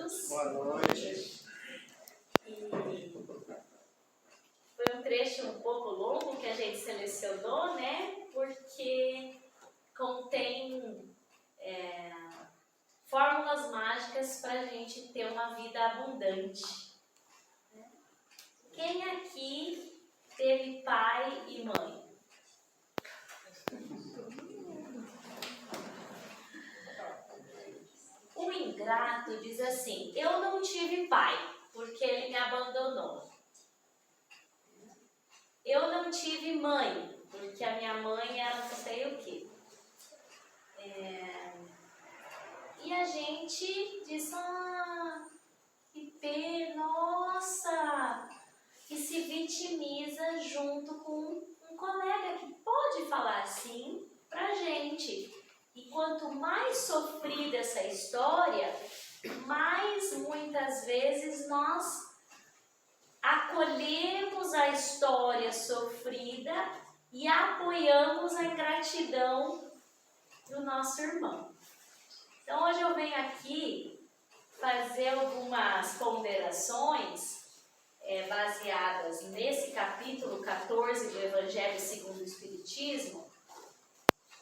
todos. Boa noite. E foi um trecho um pouco longo que a gente selecionou, né? Porque contém fórmulas mágicas para a gente ter uma vida abundante. Quem aqui teve pai e mãe? O ingrato diz assim: eu não tive pai, porque ele me abandonou. Eu não tive mãe, porque a minha mãe era não sei o quê. E a gente diz: que pena, nossa! E se vitimiza junto com um colega que pode falar assim pra gente. E quanto mais sofrida essa história, mais muitas vezes nós acolhemos a história sofrida e apoiamos a ingratidão do nosso irmão. Então hoje eu venho aqui fazer algumas ponderações baseadas nesse capítulo 14 do Evangelho segundo o Espiritismo,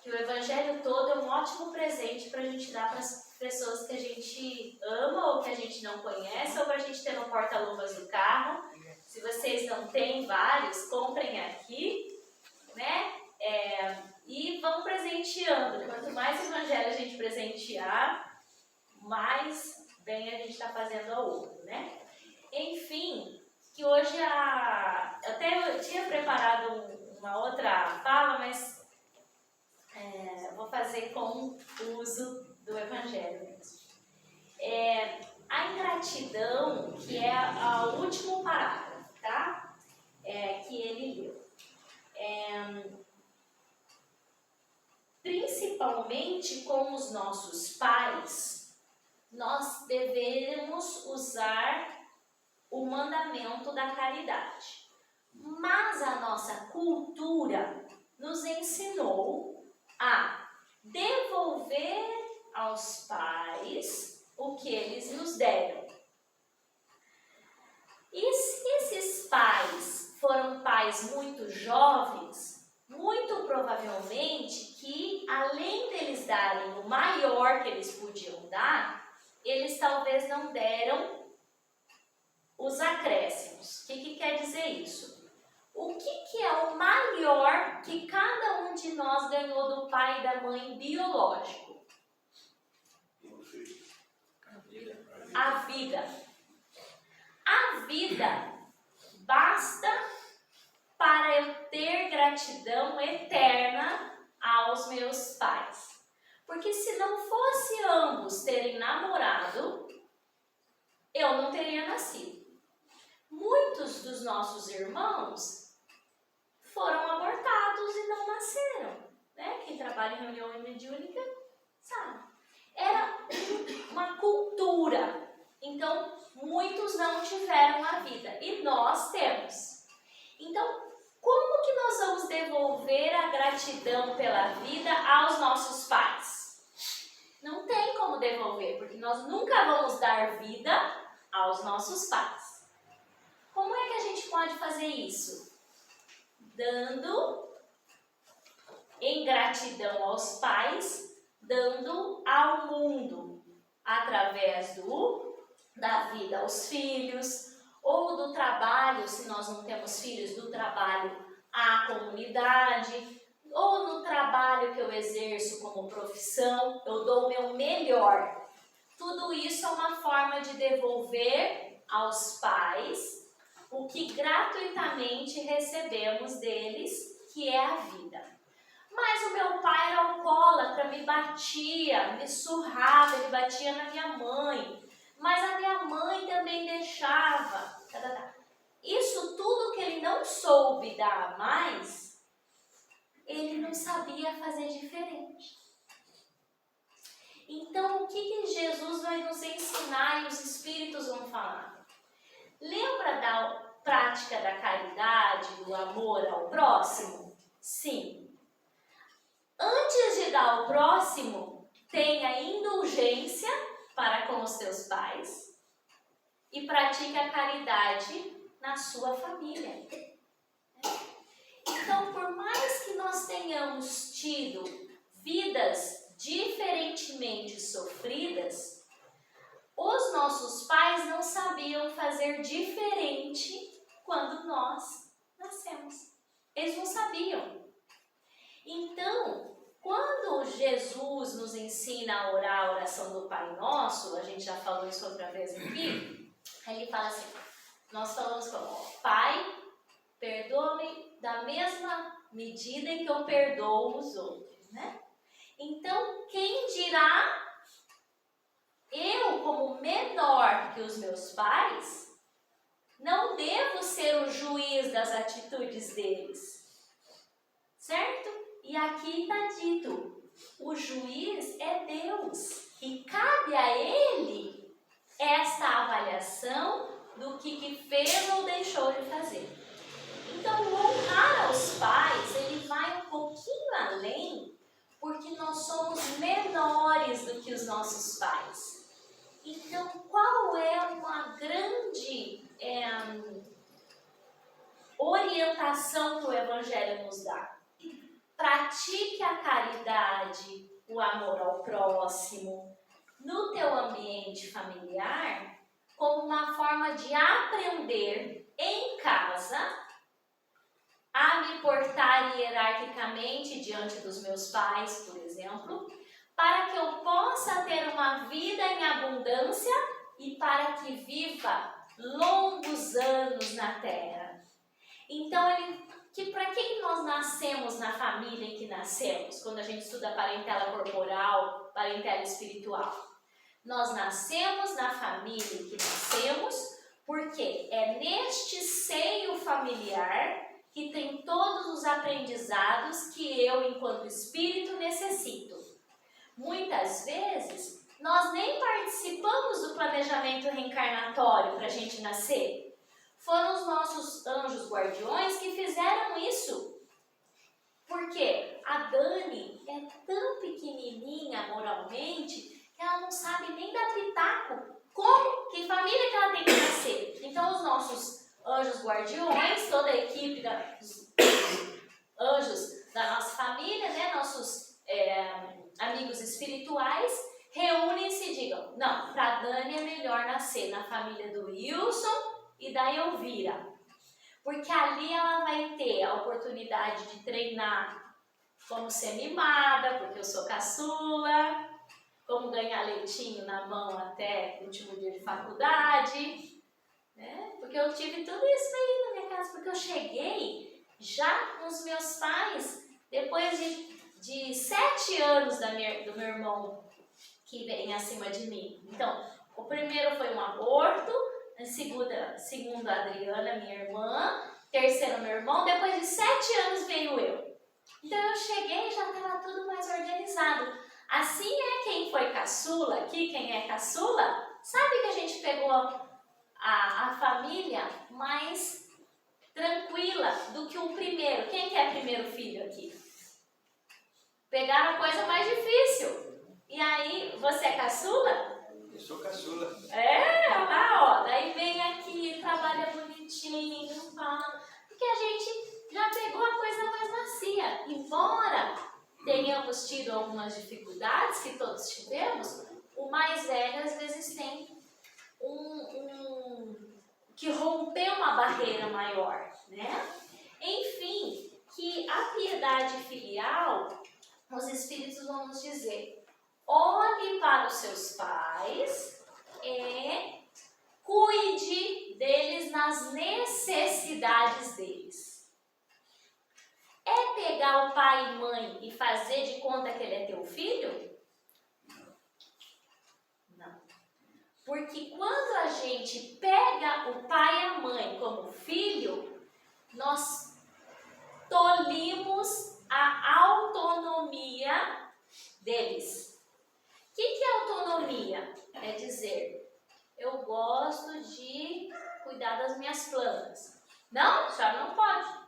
que o Evangelho todo é um ótimo presente para a gente dar para as pessoas que a gente ama ou que a gente não conhece, ou para a gente ter no porta-luvas do carro. Se vocês não têm vários, comprem aqui, né? E vão presenteando. Quanto mais Evangelho a gente presentear, mais bem a gente está fazendo ao outro, né? Enfim, que hoje até eu tinha preparado uma outra fala, mas vou fazer com o uso do Evangelho mesmo. A ingratidão, que é o último parágrafo, tá? Que ele leu. Principalmente com os nossos pais, nós devemos usar o mandamento da caridade. Mas a nossa cultura nos ensinou a devolver aos pais o que eles nos deram. E se esses pais foram pais muito jovens, muito provavelmente que, além deles darem o maior que eles podiam dar, eles talvez não deram os acréscimos. O que quer dizer isso? O que é o maior que cada um de nós ganhou do pai e da mãe biológico? A vida. A vida basta para eu ter gratidão eterna aos meus pais. Porque se não fosse ambos terem namorado, eu não teria nascido. Muitos dos nossos irmãos foram abortados e não nasceram, né? Quem trabalha em reunião mediúnica sabe. Era uma cultura. Então, muitos não tiveram a vida e nós temos. Então, como que nós vamos devolver a gratidão pela vida aos nossos pais? Não tem como devolver, porque nós nunca vamos dar vida aos nossos pais. Como é que a gente pode fazer isso? Dando em gratidão aos pais, dando ao mundo, através da vida aos filhos, ou do trabalho, se nós não temos filhos, do trabalho à comunidade, ou no trabalho que eu exerço como profissão, eu dou o meu melhor. Tudo isso é uma forma de devolver aos pais o que gratuitamente recebemos deles, que é a vida. Mas o meu pai era alcoólatra, me batia, me surrava, ele batia na minha mãe. Mas a minha mãe também deixava. Isso tudo que ele não soube dar mais, ele não sabia fazer diferente. Então, o que Jesus vai nos ensinar e os Espíritos vão falar? Lembra da prática da caridade, do amor ao próximo? Sim. Antes de dar ao próximo, tenha indulgência para com os teus pais. e pratique a caridade na sua família. Então, por mais que nós tenhamos tido vidas diferentemente sofridas, os nossos pais não sabiam fazer diferente quando nós nascemos. Eles não sabiam. Então, quando Jesus nos ensina a orar a oração do Pai Nosso, a gente já falou isso outra vez aqui, ele fala assim, nós falamos como, Pai, perdoa-me da mesma medida em que eu perdoo os outros, né? Então, quem dirá, eu como menor que os meus pais, não devo ser o juiz das atitudes deles, certo? E aqui está dito, o juiz é Deus e cabe a Ele esta avaliação do que fez ou deixou de fazer. Então, honrar aos pais, ele vai um pouquinho além, porque nós somos menores do que os nossos pais. Então, qual é uma grande orientação que o Evangelho nos dá? Pratique a caridade, o amor ao próximo, no teu ambiente familiar, como uma forma de aprender em casa a me portar hierarquicamente diante dos meus pais, por exemplo, para que eu possa ter uma vida em abundância e para que viva longos anos na terra. Então, para quem nós nascemos na família em que nascemos, quando a gente estuda parentela corporal, parentela espiritual? Nós nascemos na família em que nascemos, porque é neste seio familiar que tem todos os aprendizados que eu, enquanto espírito, necessito. Muitas vezes, nós nem participamos do planejamento reencarnatório para a gente nascer. Foram os nossos anjos guardiões que fizeram isso. Porque a Dani é tão pequenininha moralmente que ela não sabe nem dar pitaco. Que família que ela tem que nascer? Então, os nossos anjos guardiões, toda a equipe dos anjos da nossa família, né, nossos amigos espirituais, reúnem-se e digam, não, para a Dani é melhor nascer na família do Wilson e da Elvira, porque ali ela vai ter a oportunidade de treinar como ser mimada, porque eu sou caçula, como ganhar leitinho na mão até o último dia de faculdade, né? Porque eu tive tudo isso aí na minha casa, porque eu cheguei já com os meus pais, depois de 7 anos do meu irmão que vem acima de mim. Então, o primeiro foi um aborto, segundo a Adriana, minha irmã, terceiro meu irmão, depois de 7 anos veio eu. Então eu cheguei e já estava tudo mais organizado. Assim é quem foi caçula aqui, quem é caçula, sabe que a gente pegou a família mais tranquila do que o primeiro. Quem que é primeiro filho aqui? Pegaram a coisa mais difícil. E aí, você é caçula? Eu sou caçula. Olha lá, ó. Daí vem aqui, trabalha bonitinho, fala. Porque a gente já pegou a coisa mais macia. Embora tenhamos tido algumas dificuldades, que todos tivemos, o mais velho às vezes tem que romper uma barreira maior, né? Enfim, que a piedade filial, os espíritos vão nos dizer, olhe para os seus pais e cuide deles nas necessidades deles. É pegar o pai e mãe e fazer de conta que ele é teu filho? Não. Porque quando a gente pega o pai e a mãe como filho, nós tolimos a autonomia deles. O que é autonomia? É dizer, eu gosto de cuidar das minhas plantas. Não, a senhora não pode.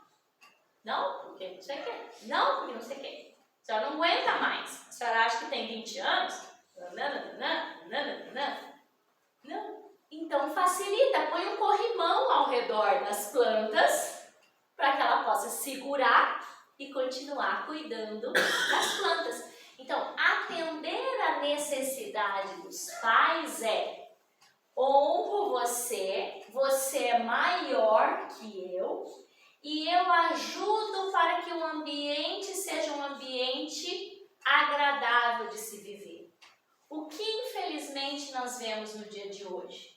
Não, porque não sei o quê. Não, porque não sei o quê. A senhora não aguenta mais. A senhora acha que tem 20 anos? Não. Então facilita, põe um corrimão ao redor das plantas para que ela possa segurar e continuar cuidando das plantas. Então, atender a necessidade dos pais é: honro você, você é maior que eu e eu ajudo para que o ambiente seja um ambiente agradável de se viver. O que infelizmente nós vemos no dia de hoje?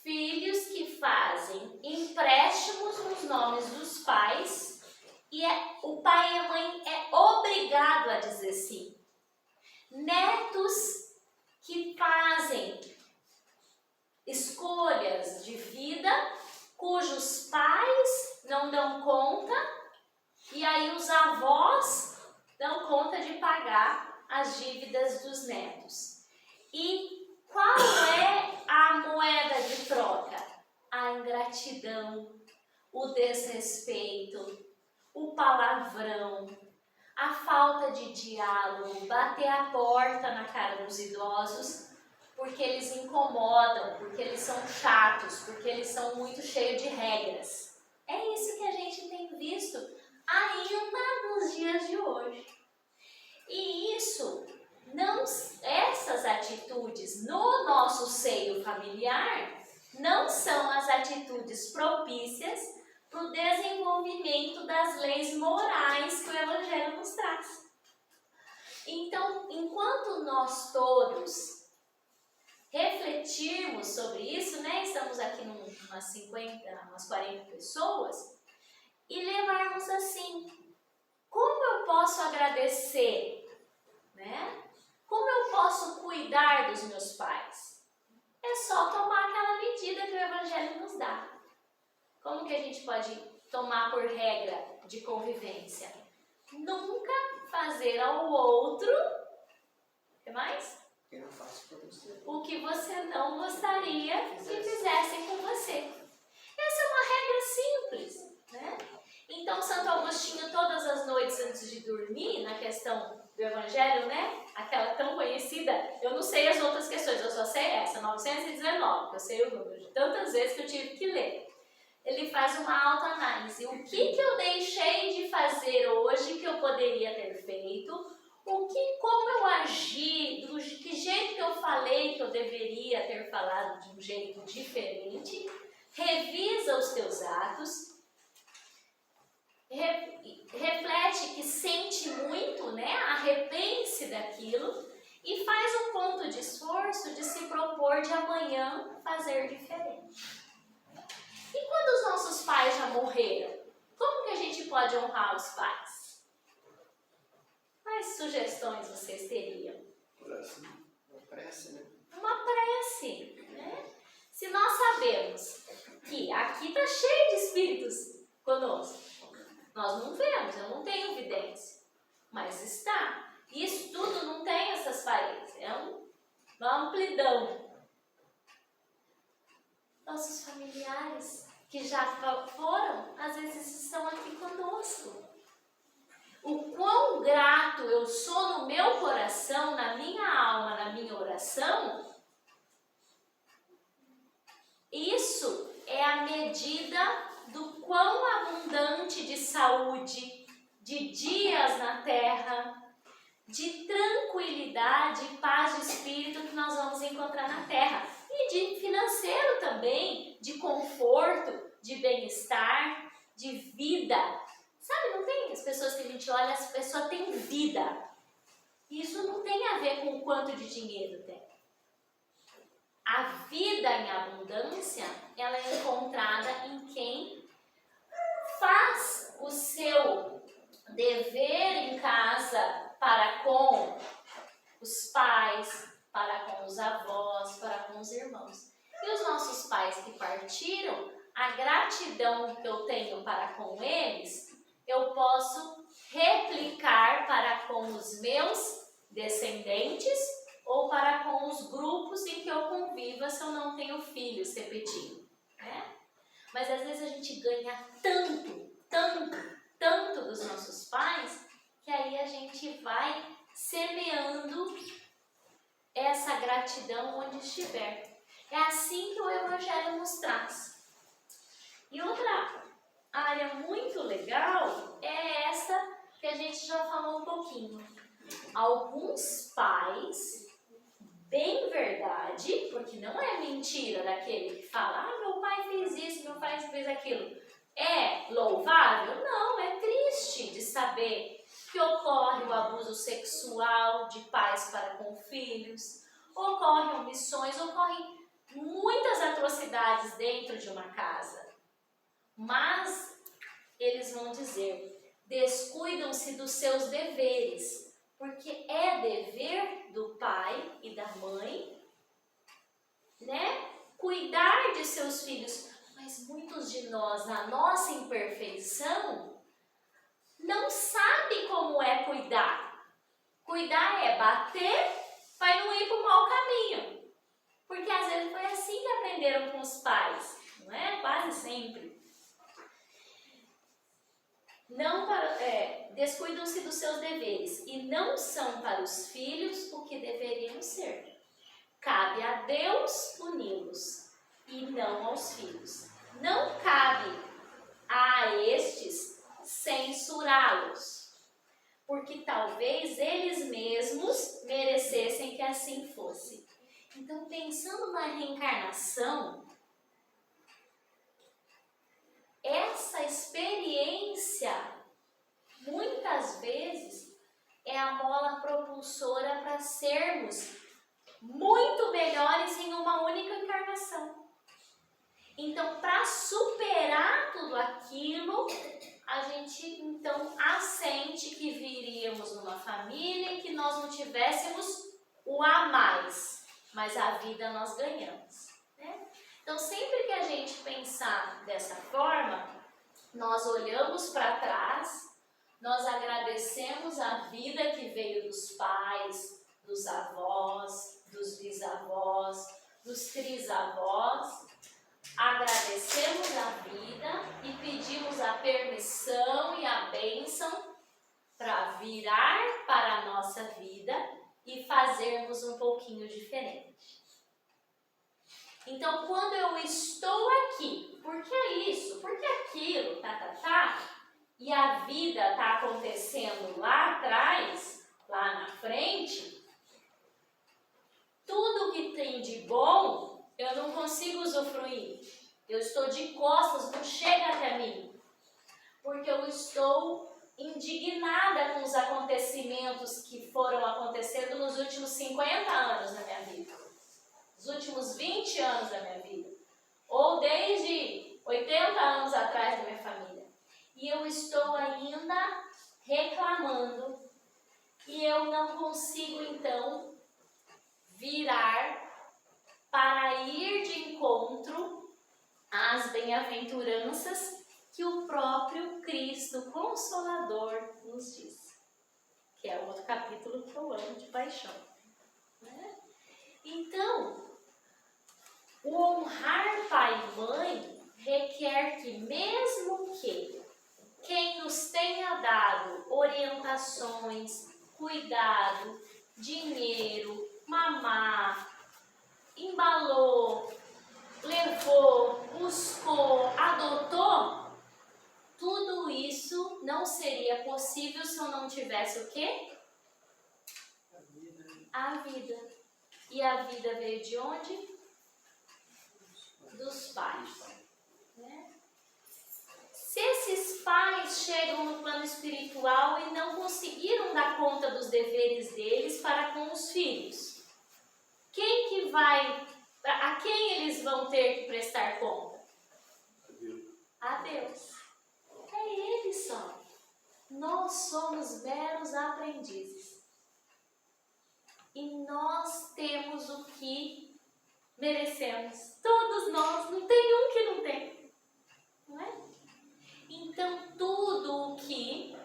Filhos que fazem empréstimos nos nomes dos pais e o pai e a mãe é obrigado a dizer sim. Netos que fazem escolhas de vida cujos pais não dão conta e aí os avós dão conta de pagar as dívidas dos netos. E qual é a moeda de troca? A ingratidão, o desrespeito, o palavrão, a falta de diálogo, bater a porta na cara dos idosos porque eles incomodam, porque eles são chatos, porque eles são muito cheios de regras. É isso que a gente tem visto ainda nos dias de hoje. E essas atitudes no nosso seio familiar não são as atitudes propícias para o desenvolvimento das leis morais que o Evangelho nos traz. Então, enquanto nós todos refletirmos sobre isso, né? Estamos aqui umas 50, umas 40 pessoas, e levarmos assim: como eu posso agradecer, né? Como eu posso cuidar dos meus pais? É só tomar aquela medida que o Evangelho nos dá. Como que a gente pode tomar por regra de convivência? Nunca fazer ao outro, o que mais? Eu não faço por você. O que você não gostaria que fizessem com você. Essa é uma regra simples, né? Então, Santo Agostinho, todas as noites antes de dormir, na questão do Evangelho, né? Aquela tão conhecida, eu não sei as outras questões, eu só sei essa, 919, que eu sei o número de tantas vezes que eu tive que ler. Ele faz uma autoanálise. O que eu deixei de fazer hoje que eu poderia ter feito? Como eu agi, que jeito que eu falei que eu deveria ter falado de um jeito diferente? Revisa os teus atos. Reflete que sente muito, né? Arrepende-se daquilo e faz um ponto de esforço de se propor de amanhã fazer diferente. E quando os nossos pais já morreram, como que a gente pode honrar os pais? Quais sugestões vocês teriam? Uma prece, né? Uma prece, né? Se nós sabemos que aqui está cheio de espíritos conosco, nós não vemos, eu não tenho evidência, mas está. Isso tudo não tem essas paredes, é uma amplidão. Nossos familiares que já foram, às vezes estão aqui conosco. O quão grato eu sou no meu coração, na minha alma, na minha oração, isso é a medida do quão abundante de saúde, de dias na terra, de tranquilidade e paz de espírito que nós vamos encontrar na terra. E de financeiro também, de conforto, de bem-estar, de vida. Sabe, não tem as pessoas que a gente olha, essa pessoa tem vida. Isso não tem a ver com o quanto de dinheiro tem. A vida em abundância, ela é encontrada em quem faz o seu dever em casa para com os pais, para com os avós, para com os irmãos. E os nossos pais que partiram, a gratidão que eu tenho para com eles, eu posso replicar para com os meus descendentes ou para com os grupos em que eu conviva se eu não tenho filhos repetindo, né? Mas às vezes a gente ganha tanto dos nossos pais, que aí a gente vai semeando essa gratidão onde estiver. É assim que o Evangelho nos traz. E outra área muito legal é essa que a gente já falou um pouquinho. Alguns pais, bem verdade, porque não é mentira daquele que fala, meu pai fez isso, meu pai fez aquilo. É louvável? Não, é triste de saber que ocorre o abuso sexual de pais para com filhos, ocorrem omissões, ocorrem muitas atrocidades dentro de uma casa. Mas eles vão dizer, descuidam-se dos seus deveres, porque é dever do pai e da mãe, né, cuidar de seus filhos. Mas muitos de nós, na nossa imperfeição, não sabe como é cuidar. Cuidar é bater para não ir para o mau caminho. Porque às vezes foi assim que aprenderam com os pais, não é? Quase sempre. Descuidam-se dos seus deveres e não são para os filhos o que deveriam ser. Cabe a Deus puni-los e não aos filhos. Não cabe a estes censurá-los, porque talvez eles mesmos merecessem que assim fosse. Então, pensando na reencarnação, essa experiência, muitas vezes, é a mola propulsora para sermos muito melhores em uma única encarnação. Então, para superar tudo aquilo, a gente então assente que viríamos numa família e que nós não tivéssemos o a mais, mas a vida nós ganhamos, né? Então, sempre que a gente pensar dessa forma, nós olhamos para trás, nós agradecemos a vida que veio dos pais, dos avós, dos bisavós, dos trisavós, agradecemos a vida e pedimos a permissão e a bênção para virar para a nossa vida e fazermos um pouquinho diferente. Então, quando eu estou aqui, por que isso? Por que aquilo? E a vida está acontecendo lá atrás, lá na frente, tudo que tem de bom, eu não consigo usufruir. Eu estou de costas, não chega até mim. Porque eu estou indignada com os acontecimentos que foram acontecendo nos últimos 50 anos da minha vida. Os últimos 20 anos da minha vida. Ou desde 80 anos atrás da minha família. E eu estou ainda reclamando. E eu não consigo, então, virar para ir de encontro às bem-aventuranças que o próprio Cristo Consolador nos diz. Que é outro capítulo que eu amo de paixão. Né? Então, o honrar pai e mãe requer que, mesmo que quem nos tenha dado orientações, cuidado, dinheiro, mamar, embalou, levou, buscou, adotou, tudo isso não seria possível se eu não tivesse o quê? A vida. E a vida veio de onde? Dos pais. Né? Se esses pais chegam no plano espiritual e não conseguiram dar conta dos deveres deles para com os filhos, quem que vai, a quem eles vão ter que prestar conta? A Deus. É Ele só. Nós somos meros aprendizes. E nós temos o que merecemos. Todos nós, não tem um que não tem. Não é? Então, tudo o que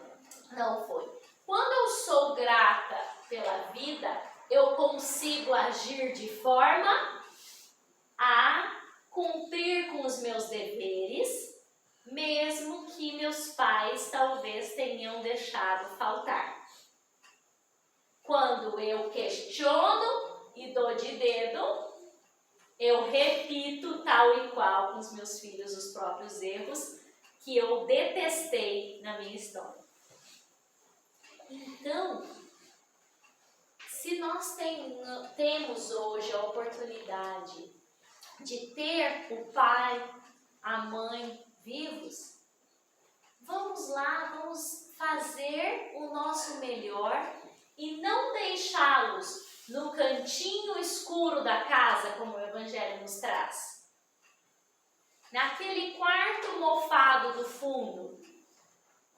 não foi. Quando eu sou grata pela vida, eu consigo agir de forma a cumprir com os meus deveres, mesmo que meus pais talvez tenham deixado faltar. Quando eu questiono e dou de dedo, eu repito tal e qual com os meus filhos os próprios erros que eu detestei na minha história. Então, se nós temos hoje a oportunidade de ter o pai, a mãe vivos, vamos lá, vamos fazer o nosso melhor e não deixá-los no cantinho escuro da casa, como o Evangelho nos traz. Naquele quarto mofado do fundo.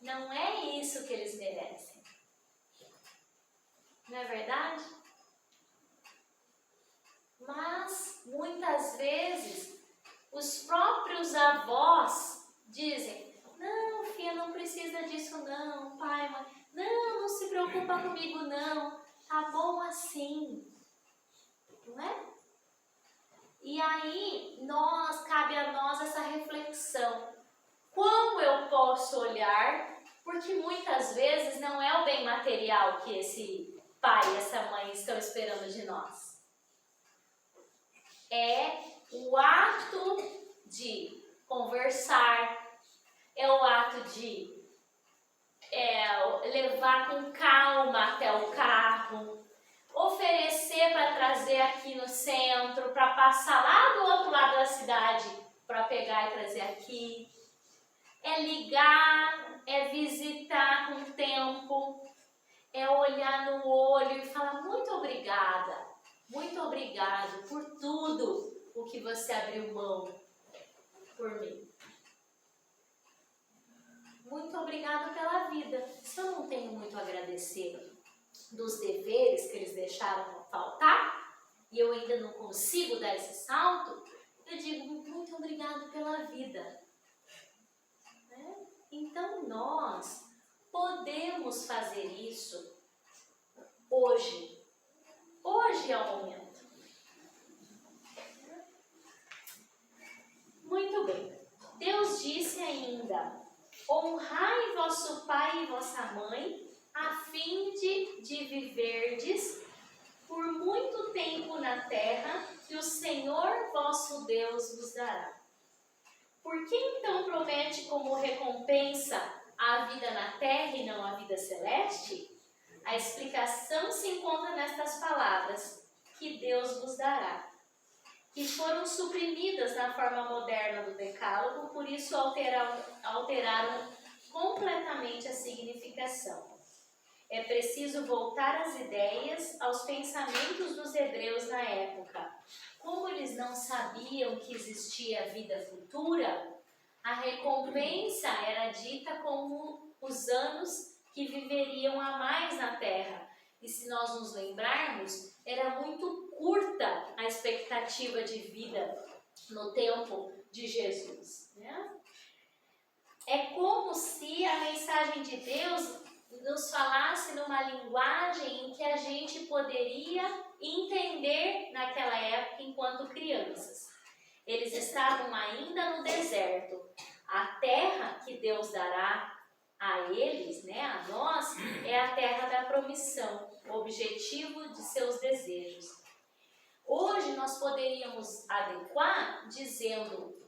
Não é isso que eles merecem. Não é verdade? Mas, muitas vezes, os próprios avós dizem: não, filha, não precisa disso não, pai, mãe. Não se preocupa comigo não, tá bom assim. Não é? E aí, cabe a nós essa reflexão. Como eu posso olhar? Porque muitas vezes não é o bem material que esse pai e essa mãe estão esperando de nós. É o ato de conversar, é o ato de levar com calma até o carro, oferecer para trazer aqui no centro, para passar lá do outro lado da cidade, para pegar e trazer aqui. É ligar, é visitar com tempo, é olhar no olho e falar muito obrigado por tudo o que você abriu mão por mim. Muito obrigado pela vida. Se eu não tenho muito a agradecer dos deveres que eles deixaram faltar, e eu ainda não consigo dar esse salto, eu digo muito obrigado pela vida. Então nós podemos fazer isso hoje. Hoje é o momento. Muito bem. Deus disse ainda: honrai vosso pai e vossa mãe, a fim de viverdes por muito tempo na terra que o Senhor vosso Deus vos dará. Por que então promete como recompensa a vida na terra e não a vida celeste? A explicação se encontra nestas palavras: que Deus vos dará, que foram suprimidas na forma moderna do decálogo, por isso alteraram completamente a significação. É preciso voltar às ideias, aos pensamentos dos hebreus na época. Como eles não sabiam que existia vida futura, a recompensa era dita como os anos que viveriam a mais na terra. E se nós nos lembrarmos, era muito curta a expectativa de vida no tempo de Jesus, né? É como se a mensagem de Deus nos falasse numa linguagem em que a gente poderia entender naquela época enquanto crianças. Eles estavam ainda no deserto. A terra que Deus dará a eles, né, a nós, é a terra da promissão, o objetivo de seus desejos. Hoje nós poderíamos adequar dizendo: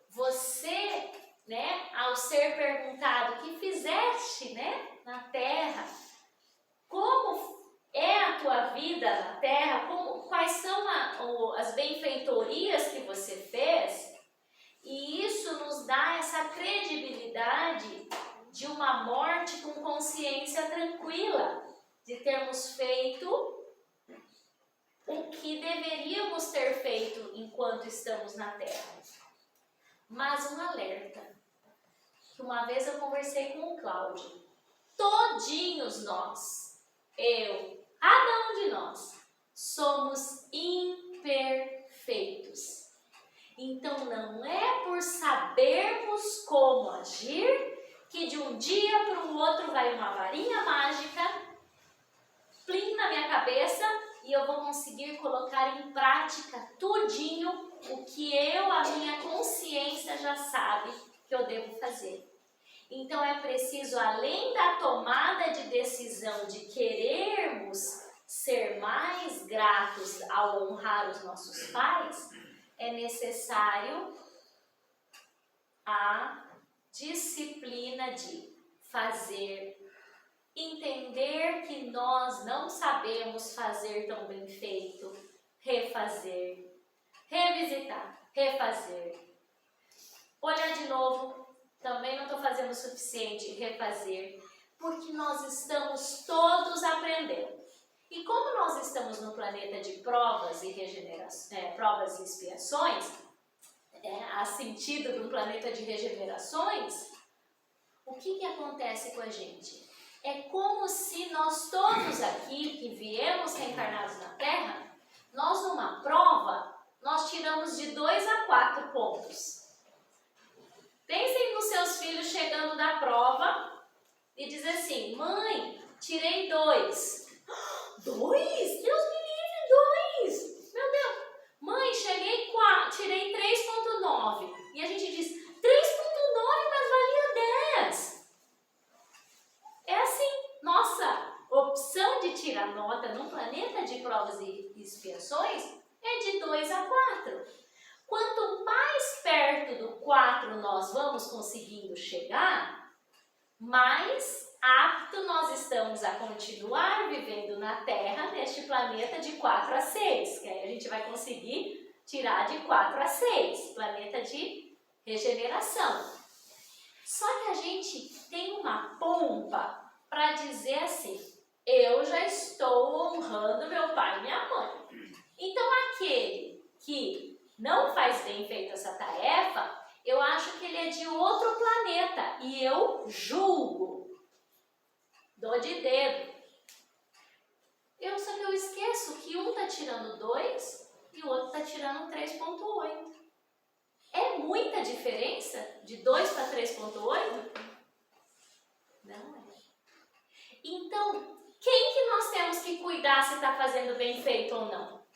você, né, ao ser perguntado o que fizeste, né, na terra, como é a tua vida na terra, quais são as benfeitorias que você fez, e isso nos dá essa credibilidade de uma morte com consciência tranquila, de termos feito o que deveríamos ter feito enquanto estamos na terra. Mas um alerta, que uma vez eu conversei com o Cláudio: todinhos nós, cada um de nós, somos imperfeitos. Então não é por sabermos como agir que de um dia para o outro vai uma varinha mágica, plim na minha cabeça, e eu vou conseguir colocar em prática tudinho o que a minha consciência já sabe que eu devo fazer. Então é preciso, além da tomada de decisão de querermos ser mais gratos ao honrar os nossos pais, necessário a disciplina de fazer, entender que nós não sabemos fazer tão bem feito, refazer, revisitar, refazer, olhar de novo, também não estou fazendo o suficiente, refazer, porque nós estamos todos aprendendo. E como nós estamos no planeta de provas e provas e expiações, a sentido de um planeta de regenerações, o que acontece com a gente? É como se nós todos aqui que viemos reencarnados na Terra, nós numa prova, nós tiramos de 2 a 4 pontos. Pensem nos seus filhos chegando da prova e dizer assim, mãe, tirei 2. 2? Deus me livre, 2! Meu Deus! Mãe, tirei 3,9. E a gente diz, 3,9, mas valia 10. É assim, nossa opção de tirar nota num planeta de provas e expiações é de 2 a 4. Quanto mais perto do 4 nós vamos conseguindo chegar, mais apto nós estamos a continuar vivendo na Terra, neste planeta de 4 a 6, que aí a gente vai conseguir tirar de 4 a 6, planeta de regeneração. Só que a gente tem uma pompa para dizer assim, eu já estou honrando meu pai e minha mãe. Então aquele que não faz bem feito essa tarefa, eu acho que ele é de outro planeta e eu julgo. Dou de dedo. Só que eu esqueço que um está tirando 2 e o outro está tirando 3,8. É muita diferença de 2 para 3,8? Não é. Então, quem que nós temos que cuidar se está fazendo bem feito ou não?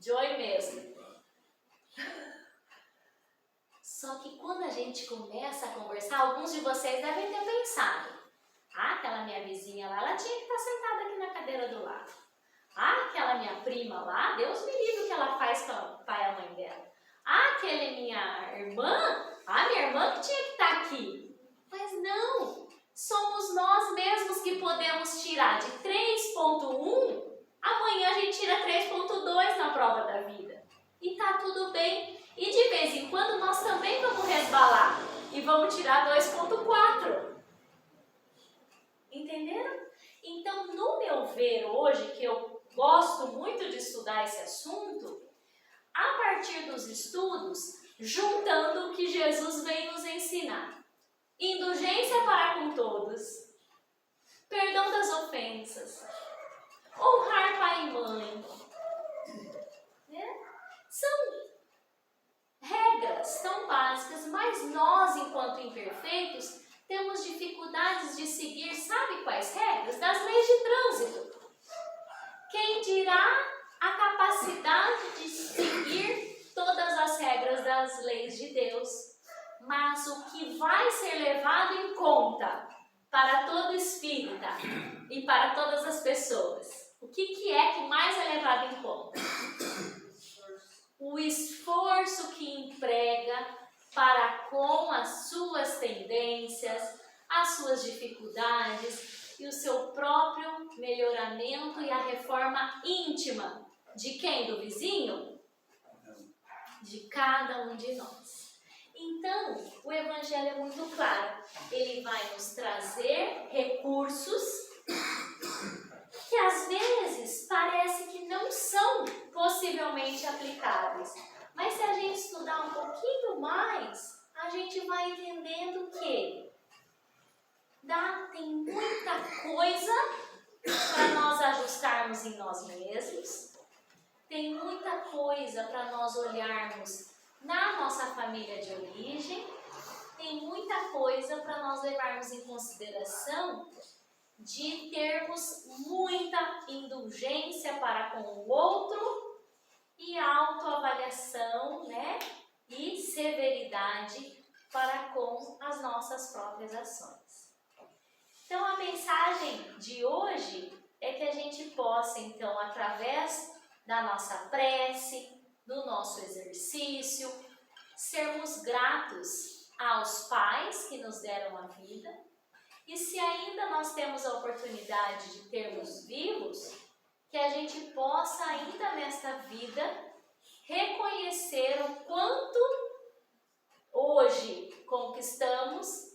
Joy mesmo. Só que quando a gente começa a conversar, alguns de vocês devem ter pensado, aquela minha vizinha lá, ela tinha que estar sentada aqui na cadeira do lado. Aquela minha prima lá, Deus me livre o que ela faz com o pai e a mãe dela. Aquela minha irmã, minha irmã que tinha que estar aqui. Mas não, somos nós mesmos que podemos tirar de 3,1, amanhã a gente tira 3,2 na prova da vida. E tá tudo bem. E de vez em quando nós também vamos resbalar e vamos tirar 2,4. Entenderam? Então, no meu ver hoje, que eu gosto muito de estudar esse assunto, a partir dos estudos, juntando o que Jesus vem nos ensinar. Indulgência para com todos, perdão das ofensas, honrar pai e mãe. São regras tão básicas, mas nós, enquanto imperfeitos, temos dificuldades de seguir, sabe quais regras? Das leis de trânsito. Quem dirá a capacidade de seguir todas as regras das leis de Deus? Mas o que vai ser levado em conta para todo espírita e para todas as pessoas? O que é que mais é levado em conta? O esforço que emprega para com as suas tendências, as suas dificuldades e o seu próprio melhoramento e a reforma íntima. De quem? Do vizinho? De cada um de nós. Então, o Evangelho é muito claro. Ele vai nos trazer recursos que às vezes parece que não são possivelmente aplicáveis. Mas se a gente estudar um pouquinho mais, a gente vai entendendo que tem muita coisa para nós ajustarmos em nós mesmos, tem muita coisa para nós olharmos na nossa família de origem, tem muita coisa para nós levarmos em consideração de termos muita indulgência para com o outro e autoavaliação, e severidade para com as nossas próprias ações. Então, a mensagem de hoje é que a gente possa, então, através da nossa prece, do nosso exercício, sermos gratos aos pais que nos deram a vida. E se ainda nós temos a oportunidade de termos vivos, que a gente possa ainda nesta vida reconhecer o quanto hoje conquistamos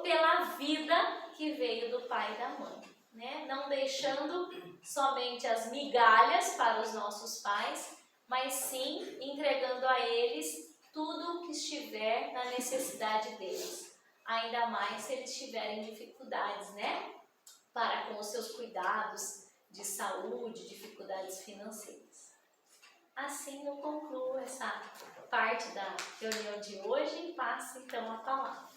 pela vida que veio do pai e da mãe, né? Não deixando somente as migalhas para os nossos pais, mas sim entregando a eles tudo o que estiver na necessidade deles. Ainda mais se eles tiverem dificuldades, né? Para com os seus cuidados de saúde, dificuldades financeiras. Assim eu concluo essa parte da reunião de hoje e passo então a palavra.